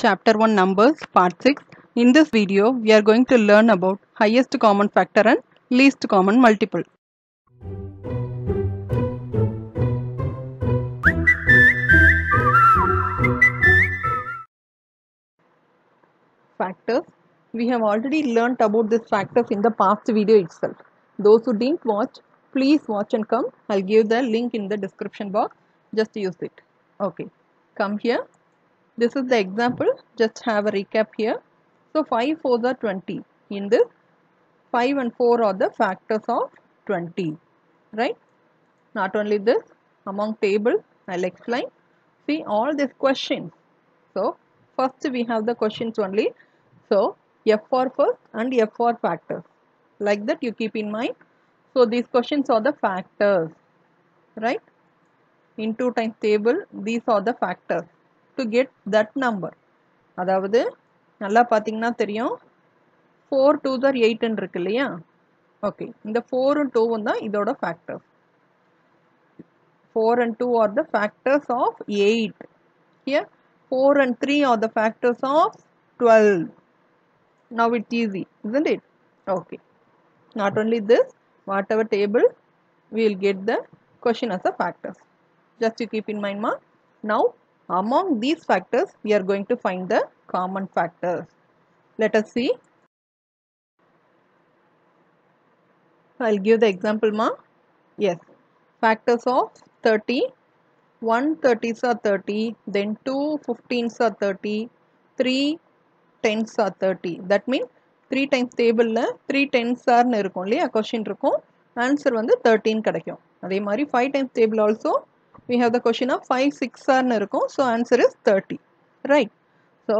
Chapter 1 Numbers Part 6. In this video, we are going to learn about highest common factor and least common multiple. Factors. We have already learnt about these factors in the past video itself. Those who didn't watch, please watch and come. I'll give the link in the description box. Just use it. Okay. Come here. This is the example. Just have a recap here. So 5 4s are 20. In this, 5 and 4 are the factors of 20. Right? Not only this, among tables, I'll explain. See all these questions. So first we have the questions only. So F for first and F for factors. Like that you keep in mind. So these questions are the factors. Right? In 2 times table, these are the factors to get that number. அதாவது நல்லா பார்த்தீங்கன்னா தெரியும் 4 2s are 8 ன்னு இருக்கு இல்லையா okay இந்த 4 and 2 தான் இதோட factors 4 and 2 are the factors of 8. Here 4 and 3 are the factors of 12. Now it's easy, isn't it? Okay. Not only this, whatever table, we will get the question as a factors. Just to keep in mind, ma. Now, among these factors, we are going to find the common factors. Let us see. I'll give the example, ma. Yes. Factors of 30. 1 30s are 30. Then 2 15s are 30. 3 10s are 30. That means 3 times table 3 10s are இருக்கும் இல்லையா question இருக்கும் answer வந்து 13 கிடைக்கும் அதே மாதிரி 5 times table also we have the question of 5 6 are இருக்கும் so answer is 30 right so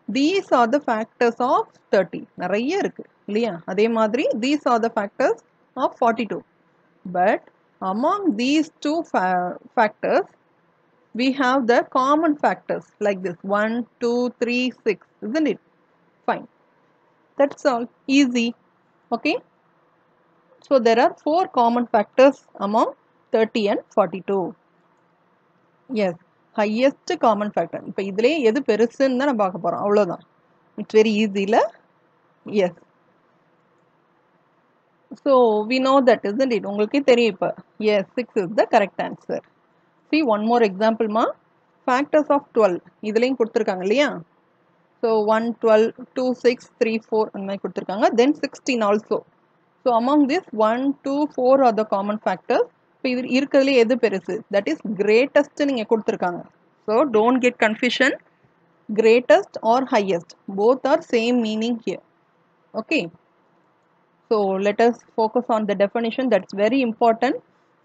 these are the factors of 30 நிறைய இருக்கு இல்லையா அதே மாதிரி these are the factors of 42 but among these two factors we have the common factors like this 1 2 3 6 isn't it fine that's all easy okay so there are 4 common factors among 30 and 42 yes highest common factor இப்போ இதிலே எது பெருசுன்னு தான் பார்க்க போறோம் அவ்வளவுதான் it's very easy இல்ல yes so we know that isn't it உங்களுக்கே தெரியும் இப்போ yes 6 is the correct answer see one more example ma factors of 12 இதுலயும் கொடுத்திருக்காங்க இல்லையா so 1 12 2 6 3 4 அந்த மாதிரி கொடுத்திருக்காங்க then 16 also so among this 1 2 4 are the common factors இப்போ இது இருக்கிறதுல எது பெருசு that is greatest நீங்க கொடுத்திருக்காங்க so don't get confusion greatest or highest both are same meaning here okay so let us focus on the definition that's very important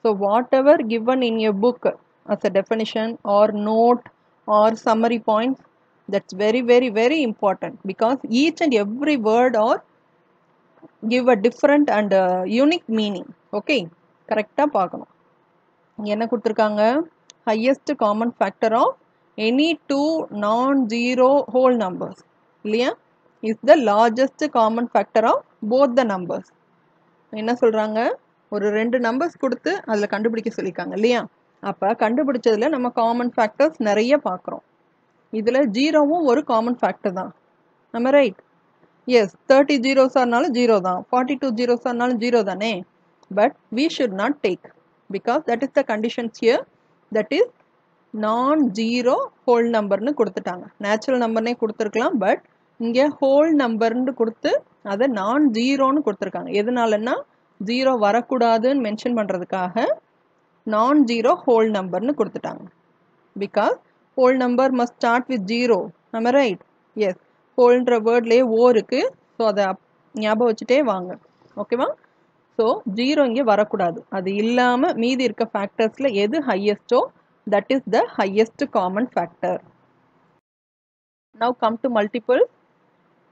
so whatever given in your book as a definition or note or summary points that's very very very important because each and every word or give a different and unique meaning okay correct பார்க்கணும் என்ன கொடுத்திருக்காங்க highest common factor of any two non-zero whole numbers இல்லையா is the largest common factor of both the numbers என்ன சொல்றாங்க ஒரு ரெண்டு numbers கொடுத்து அதுல கண்டுபிடிக்க சொல்லிருக்காங்க இல்லையா அப்ப கண்டுபிடிச்சதுல நம்ம காமன் ஃபேக்டர்ஸ் நிறைய பார்க்குறோம் இதுல ஜீரோவும் ஒரு காமன் ஃபேக்டர் தான் நம்ம ரைட் எஸ் 30 ஜீரோஸ் ஆனாலும் ஜீரோ தான் 42 ஜீரோஸ் ஆனாலும் ஜீரோ தானே but we should not take because that is the conditions here that is non zero whole நம்பர்னு கொடுத்துட்டாங்க நேச்சுரல் நம்பர்னே கொடுத்துருக்கலாம் பட் இங்கே ஹோல் நம்பர்னு கொடுத்து அதை நான் ஜீரோன்னு கொடுத்துருக்காங்க எதனாலன்னா ஜீரோ வரக்கூடாதுன்னு மென்ஷன் பண்ணுறதுக்காக நான் ஜீரோ ஹோல் நம்பர்னு கொடுத்துட்டாங்க because whole number must start with zero நம்ம ரைட் எஸ் ஹோல்ன்ற வேர்ட்லேயே ஓ இருக்கு ஸோ அதை ஞாபகம் வச்சுட்டே வாங்க ஓகேவா ஸோ ஜீரோ இங்கே வரக்கூடாது அது இல்லாமல் மீதி இருக்க ஃபேக்டர்ஸில் எது ஹையஸ்டோ that is the highest common factor now come to multiple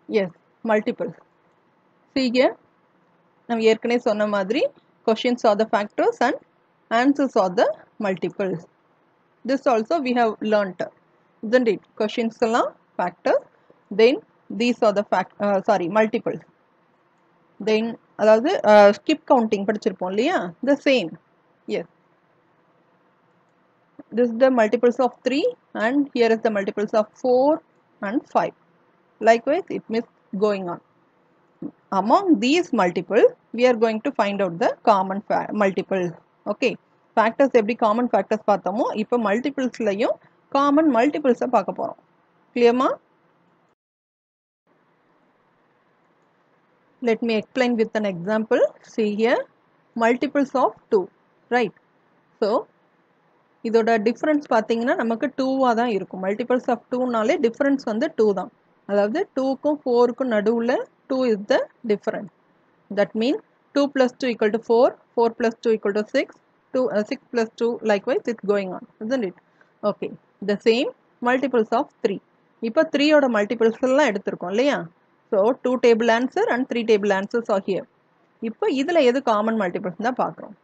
எஸ் மல்டிபிள் see here நம்ம ஏற்கனவே சொன்ன மாதிரி questions are the factors and answers are the multiples this also we have learnt isn't it questions எல்லாம் factors then these are the multiples then அதாவது skip counting படிச்சிருப்போம் இல்லையா the same yes this is the multiples of 3 and here is the multiples of 4 and 5. Likewise, it means going on. Among these multiple, we are going to find out the common multiples. Okay. Factors எப்படி common factors பார்த்தோமோ இப்போ multiplesலையும் common multiples பார்க்க போறோம். Clear ma? Let me explain with an example. See here, multiples of 2, right? So, இதோட difference பார்த்தீங்கன்னா நமக்கு 2 தான் இருக்கும். Multiples of 2நாலே difference வந்து 2 தான். அதாவது 2க்கும் 4க்கும் நடுவுல 2 is the difference. That means 2 plus 2 equal to 4, 4 plus 2 equal to 6, 6 plus 2 likewise it's going on, isn't it? Okay, the same multiples of 3. இப்போ 3 ஓட multiples எல்லாம் எடுத்திருக்கோம் இல்லையா? So 2 table answer and 3 table answers are here. இப்போ இதுல எது common multiples தான் பார்க்குறோம்.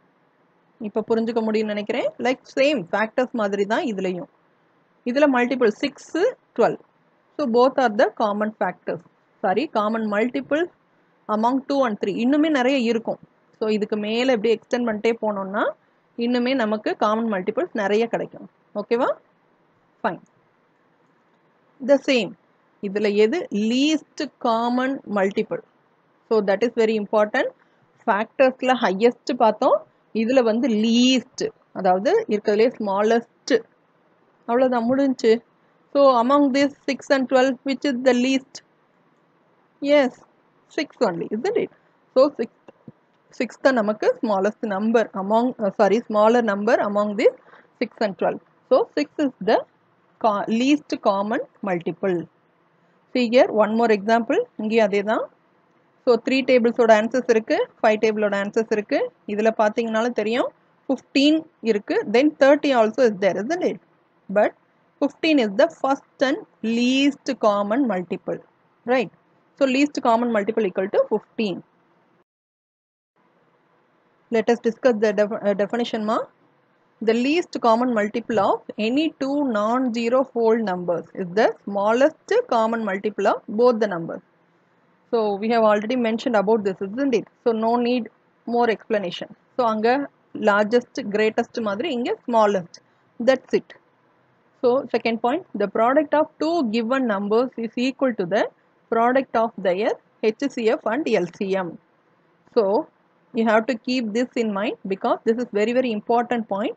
இப்போ புரிஞ்சுக்க முடியும்னு நினைக்கிறேன். Like same factors மாதிரி தான் இதுலயும். இதுல multiple 6, 12. So both are the common factors. Sorry, common multiple among 2 and 3. இன்னுமே நிறைய இருக்கும். So இதுக்கு மேல எப்படி extend பண்ணிட்டே போனோம்னா இன்னுமே நமக்கு common multiples நிறைய கிடைக்கும். ஓகேவா? Fine. The same. இதுல எது least common multiple. So that is very important. Factorsல highest பார்த்தோம். இதுல வந்து least. அதாவது இருக்கிறதுலே smallest. அவ்வளவுதான் முடிஞ்சு. So among this 6 and 12, which is the least? Yes, 6 only, isn't it? So 6 the நமக்கு smallest number among, smaller number among this 6 and 12. So 6 is the least common multiple. See here, one more example. இங்கே அதேதான். So 3 tables ஓட answers இருக்கு, 5 table ஓட answers இருக்கு. இதுல பார்த்தீங்கனாலும் தெரியும் 15 இருக்கு, then 30 also is there, isn't it? But 15 is the first and least common multiple, right? So least common multiple equal to 15. Let us discuss the definition ma. The least common multiple of any two non-zero whole numbers is the smallest common multiple of both the numbers. So we have already mentioned about this, isn't it? So no need more explanation. So anga largest, greatest madri, inga smallest. That's it. So second point, the product of two given numbers is equal to the product of their HCF and LCM. So you have to keep this in mind because this is very very important point.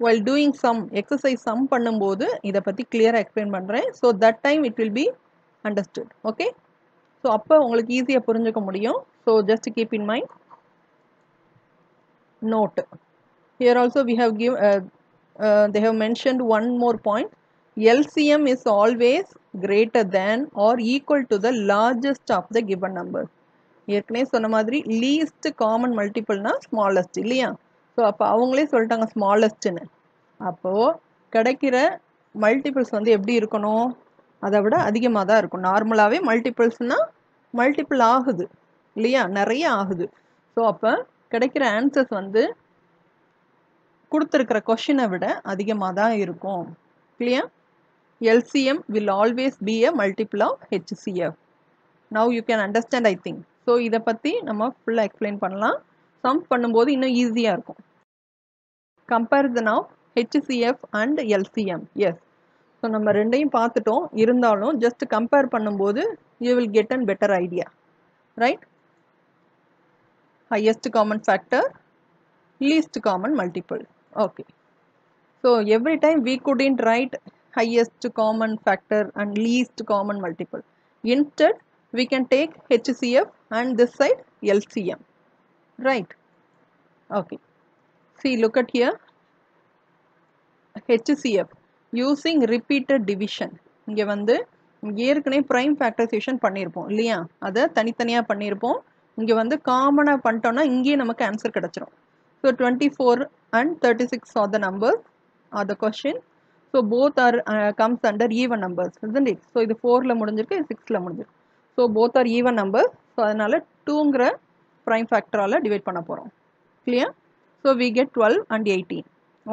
While doing some exercise sum பண்ணும்போது இத பத்தி clear explain பண்றேன். So that time it will be understood. Okay? So அப்ப உங்களுக்கு ஈஸியா புரிஞ்சுக்க முடியும். So just keep in mind. Note. Here also we have they have mentioned one more point. LCM is always greater than or equal to the largest of the given number. ஏற்கனவே சொன்ன மாதிரி least common multiple னா smallest இல்லையா? So அப்போ அவங்களே சொல்லிட்டாங்க ஸ்மாலஸ்ட்னு. அப்போ கிடைக்கிற மல்டிபிள்ஸ் வந்து எப்படி இருக்கணும்? அதை விட அதிகமாக தான் இருக்கும். நார்மலாகவே மல்டிபிள்ஸ்னா மல்டிபிள் ஆகுது இல்லையா? நிறைய ஆகுது. ஸோ அப்போ கிடைக்கிற ஆன்சர்ஸ் வந்து கொடுத்துருக்கிற கொஷினை விட அதிகமாக தான் இருக்கும். Clear? LCM will always be a multiple of HCF. Now you can understand, I think. So இதை பற்றி நம்ம ஃபுல்லாக எக்ஸ்பிளைன் பண்ணலாம். சம் பண்ணும்போது இன்னும் ஈஸியாக இருக்கும். Comparison of HCF and LCM. Yes, so நம்ம ரெண்டையும் பார்த்துட்டோம். இருந்தாலும் ஜஸ்ட் கம்பேர் பண்ணும்போது you will get an better idea, right? Highest common factor, least common multiple. Okay, so every time we couldn't write highest common factor and least common multiple. Instead, we can take HCF and this side LCM, right? Okay, see, look at here. HCF using repeated division. இங்கே வந்து ஏற்கனவே prime factorisation பண்ணியிருப்போம் இல்லையா? அதை தனித்தனியாக பண்ணியிருப்போம். இங்கே வந்து காமனாக பண்ணிட்டோம்னா இங்கேயே நமக்கு ஆன்சர் கிடச்சிரும். So 24 and 36 are the numbers, are the question. So both are comes under even numbers, isn't it? So இது 4ல முடிஞ்சிருக்கு, 6ல முடிஞ்சிருக்கு. So both are even numbers. So அதனால 2ங்கிற ப்ரைம் ஃபேக்டரால் டிவைட் பண்ண போகிறோம். Clear? So we get 12 and 18.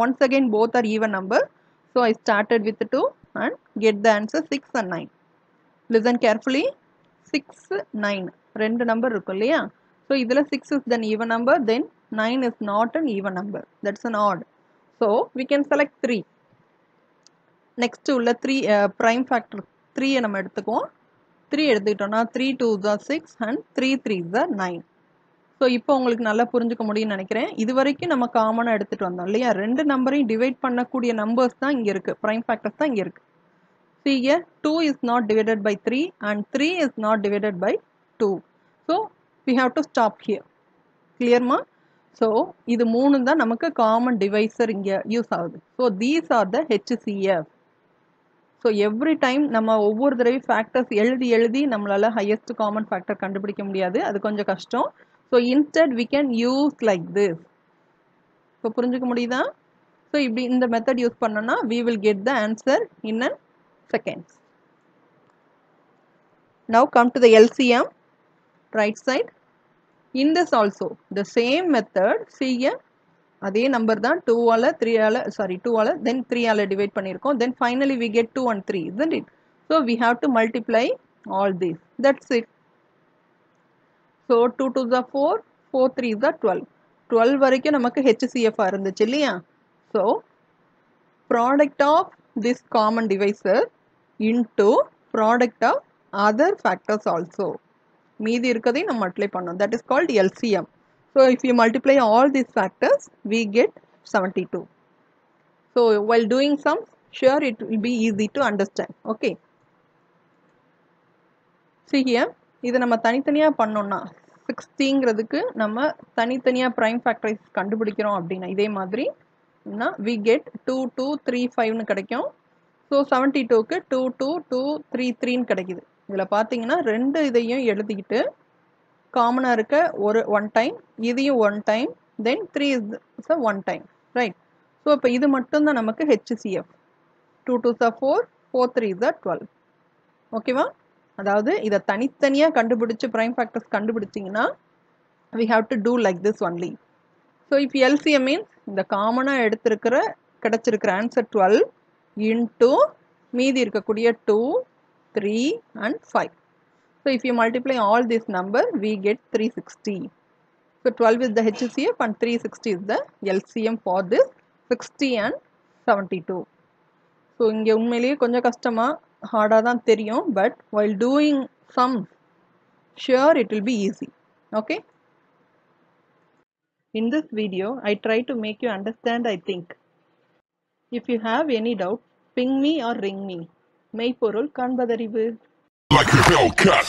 Once again both are even number. So I started with 2 and get the answer 6 and 9. Listen carefully. 6, 9. ரெண்டு number இருக்கும் இல்லையா? So இதில் 6 is an even number, then 9 is not an even number. That's an odd. So we can select 3. Next உள்ள 3 prime factor 3 நம்ம எடுத்துக்குவோம். 3 எடுத்துக்கிட்டோம்னா 3 2s are 6 and 3 3s are 9. So இப்போ உங்களுக்கு நல்லா புரிஞ்சுக்க முடியும்னு நினைக்கிறேன். இது வரைக்கும் நம்ம காமனாக எடுத்துகிட்டு வந்தோம் இல்லையா? ரெண்டு நம்பரையும் டிவைட் பண்ணக்கூடிய நம்பர்ஸ் தான் இங்கே இருக்குது, ப்ரைம் ஃபேக்டர்ஸ் தான் இங்கே இருக்குது. See here, 2 is not divided by 3 and 3 is not divided by 2. So, we have to stop here. Clear ma? So, இது மூணு தான் நமக்கு common divisor இங்கே யூஸ் ஆகுது. So, these are the HCF. So, every time நம்ம ஒவ்வொரு தடவை factors எழுதி நம்மளால highest common factor கண்டுபிடிக்க முடியாது. அது கொஞ்சம் கஷ்டம். So, instead we can use like this. So, புரிஞ்சுக்க முடியுதா? So, இப்படி இந்த method யூஸ் பண்ணோம்னா we will get the answer in an seconds. Now come to the LCM, right side. In this also the same method, see here, அதே number தான் 2 ஆல 3 ஆல sorry 2 ஆல then 3 ஆல divide பண்ணியிருக்கோம். Then finally we get 2 and 3, isn't it? So we have to multiply all these. That's it. So 2 2s are 4, 4 3s are 12. 12 வரைக்கும் நமக்கு HCF இருந்துச்சு இல்லையா? So product of this common divisor into product of other factors also. மீதி இருக்கதை நம்ம multiply பண்ணோம். That is called LCM. So if you multiply all these factors, we get 72. So while doing sums, sure it will be easy to understand. Okay. See here, இதை நம்ம தனித்தனியா பண்ணோம்னா 60ங்கிறதுக்கு நம்ம தனித்தனியா prime factors கண்டுபிடிக்கிறோம் அப்படின்னா இதே மாதிரி we get 2 2 3 5 னு கிடைக்கும். So 72க்கு 2 2 2 3 3 னு கிடைக்குது. இதில் பார்த்தீங்கன்னா ரெண்டு இதையும் எழுதிக்கிட்டு காமனாக இருக்க one time, இதையும் one time, then 3 is a one time, right? So இப்போ இது மட்டும்தான் நமக்கு HCF. 2 2s are 4, 4 3s are 12. ஓகேவா? அதாவது இதை தனித்தனியாக கண்டுபிடிச்சு ப்ரைம் ஃபேக்டர்ஸ் கண்டுபிடிச்சிங்கன்னா we have to do like this only. So if LCM means இந்த காமனாக எடுத்திருக்கிற கிடைச்சிருக்கிற ஆன்சர் 12 into மீதி இருக்கக்கூடிய 2, 3 and 5. So if you multiply all this number, we get 360. So 12 is the HCF and 360 is the LCM for this 60 and 72. So இங்கே உண்மையிலேயே கொஞ்சம் கஷ்டமா ஹார்டாக தான் தெரியும், but while doing sums, sure it will be easy. Okay? In this video, I try to make you understand, I think. If you have any doubt, ping me or ring me. மெய்ப்பொருள் காண்பதறிவு. Like a Hellcat.